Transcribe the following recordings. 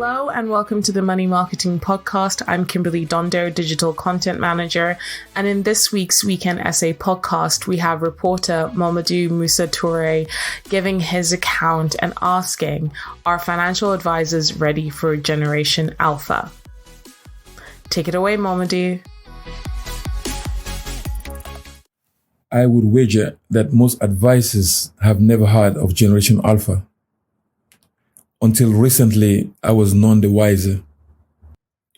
Hello and welcome to the Money Marketing Podcast. I'm Kimberly Dondo, Digital Content Manager. And in this week's Weekend Essay Podcast, we have reporter Momodou Musa Touray giving his account and asking, are financial advisors ready for Generation Alpha? Take it away, Momodou. I would wager that most advisors have never heard of Generation Alpha. Until recently, I was none the wiser.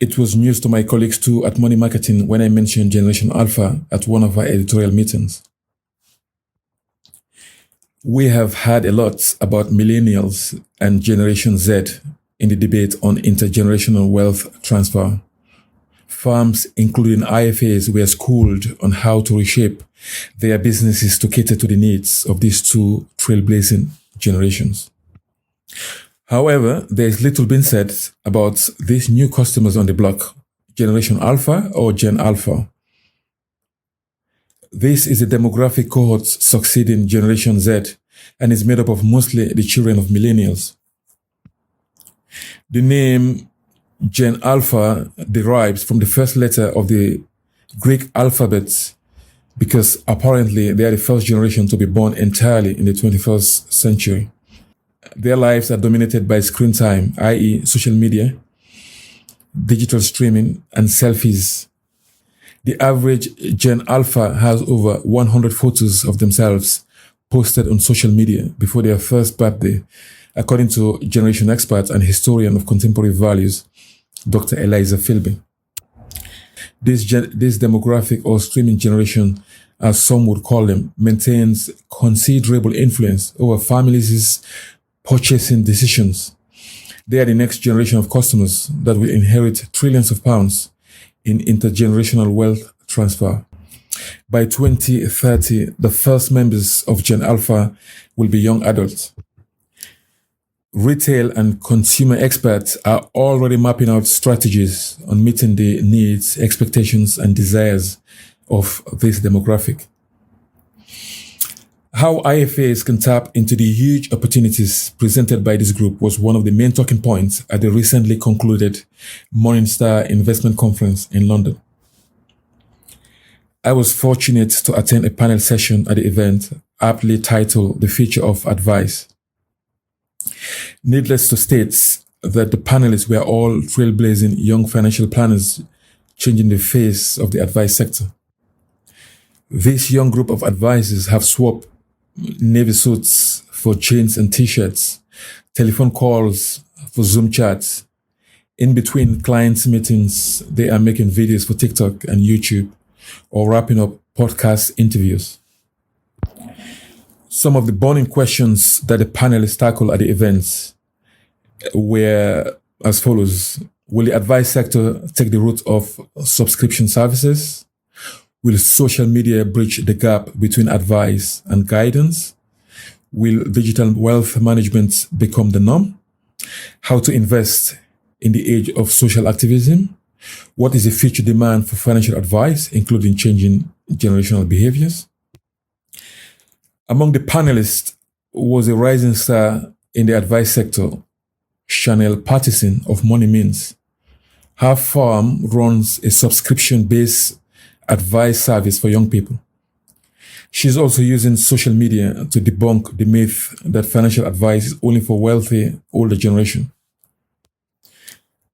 It was news to my colleagues too at Money Marketing when I mentioned Generation Alpha at one of our editorial meetings. We have heard a lot about millennials and Generation Z in the debate on intergenerational wealth transfer. Firms, including IFAs, were schooled on how to reshape their businesses to cater to the needs of these two trailblazing generations. However, there is little been said about these new customers on the block, Generation Alpha or Gen Alpha. This is a demographic cohort succeeding Generation Z and is made up of mostly the children of millennials. The name Gen Alpha derives from the first letter of the Greek alphabet because apparently they are the first generation to be born entirely in the 21st century. Their lives are dominated by screen time, i.e. social media, digital streaming, and selfies. The average Gen Alpha has over 100 photos of themselves posted on social media before their first birthday, according to generation expert and historian of contemporary values, Dr. Eliza Philby. This demographic or streaming generation, as some would call them, maintains considerable influence over families' purchasing decisions. They are the next generation of customers that will inherit trillions of pounds in intergenerational wealth transfer. By 2030, the first members of Gen Alpha will be young adults. Retail and consumer experts are already mapping out strategies on meeting the needs, expectations, and desires of this demographic. How IFAs can tap into the huge opportunities presented by this group was one of the main talking points at the recently concluded Morningstar Investment Conference in London. I was fortunate to attend a panel session at the event, aptly titled The Future of Advice. Needless to state that the panelists were all trailblazing young financial planners changing the face of the advice sector. This young group of advisors have swapped navy suits for jeans and t-shirts, telephone calls for Zoom chats. In between clients' meetings, they are making videos for TikTok and YouTube or wrapping up podcast interviews. Some of the burning questions that the panelists tackled at the events were as follows. Will the advice sector take the route of subscription services? Will social media bridge the gap between advice and guidance? Will digital wealth management become the norm? How to invest in the age of social activism? What is the future demand for financial advice, including changing generational behaviors? Among the panelists was a rising star in the advice sector, Chanel Pattison of Money Means. Her firm runs a subscription-based advice service for young people. She's also using social media to debunk the myth that financial advice is only for wealthy older generation.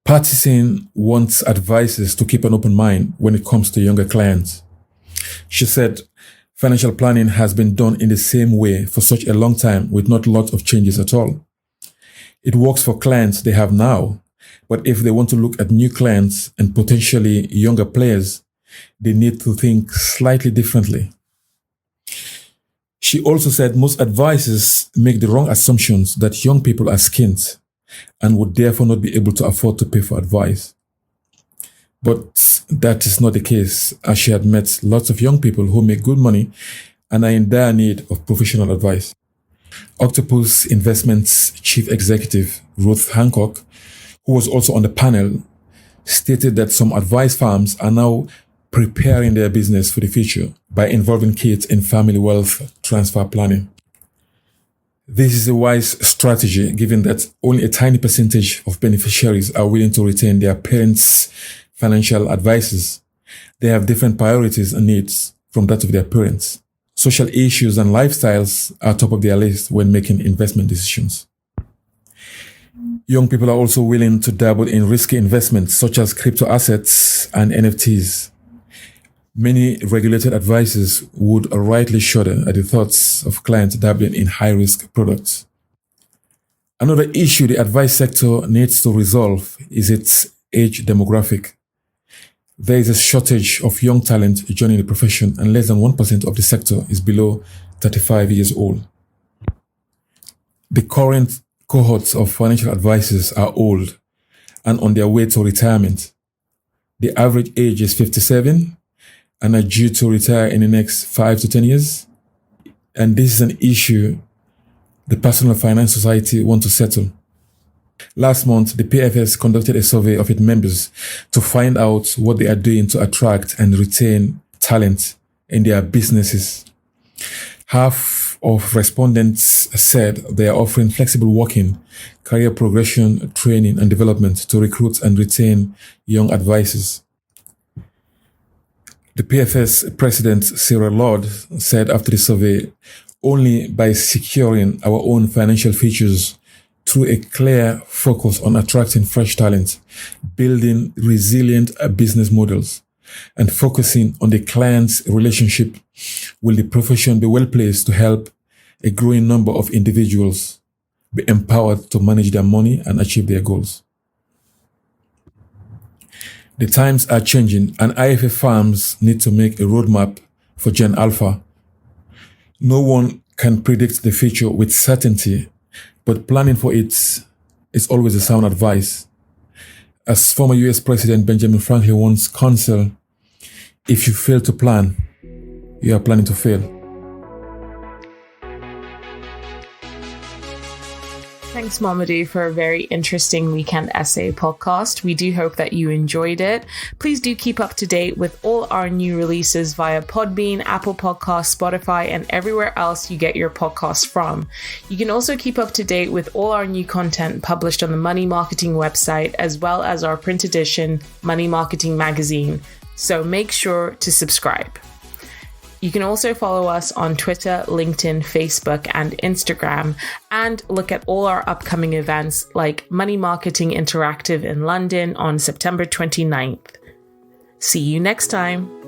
Pattison wants advisors to keep an open mind when it comes to younger clients. She said, financial planning has been done in the same way for such a long time with not a lot of changes at all. It works for clients they have now, but if they want to look at new clients and potentially younger players, they need to think slightly differently. She also said most advisors make the wrong assumptions that young people are skint and would therefore not be able to afford to pay for advice. But that is not the case, as she had met lots of young people who make good money and are in dire need of professional advice. Octopus Investments Chief Executive Ruth Hancock, who was also on the panel, stated that some advice firms are now preparing their business for the future by involving kids in family wealth transfer planning. This is a wise strategy given that only a tiny percentage of beneficiaries are willing to retain their parents' financial advisors. They have different priorities and needs from that of their parents. Social issues and lifestyles are top of their list when making investment decisions. Young people are also willing to dabble in risky investments such as crypto assets and NFTs. Many regulated advisors would rightly shudder at the thoughts of clients dabbling in high-risk products. Another issue the advice sector needs to resolve is its age demographic. There is a shortage of young talent joining the profession, and less than 1% of the sector is below 35 years old. The current cohorts of financial advisors are old and on their way to retirement. The average age is 57 and are due to retire in the next 5 to 10 years. And this is an issue the Personal Finance Society want to settle. Last month, the PFS conducted a survey of its members to find out what they are doing to attract and retain talent in their businesses. Half of respondents said they are offering flexible working, career progression, training, and development to recruit and retain young advisors. The PFS President Cyril Lord said after the survey, only by securing our own financial features through a clear focus on attracting fresh talent, building resilient business models, and focusing on the client's relationship, will the profession be well placed to help a growing number of individuals be empowered to manage their money and achieve their goals. The times are changing, and IFA firms need to make a roadmap for Gen Alpha. No one can predict the future with certainty, but planning for it is always a sound advice. As former US President Benjamin Franklin once counseled, if you fail to plan, you are planning to fail. Thanks, Momodou, for a very interesting weekend essay podcast. We do hope that you enjoyed it. Please do keep up to date with all our new releases via Podbean, Apple Podcasts, Spotify, and everywhere else you get your podcasts from. You can also keep up to date with all our new content published on the Money Marketing website, as well as our print edition, Money Marketing magazine. So make sure to subscribe. You can also follow us on Twitter, LinkedIn, Facebook, and Instagram, and look at all our upcoming events like Money Marketing Interactive in London on September 29th. See you next time.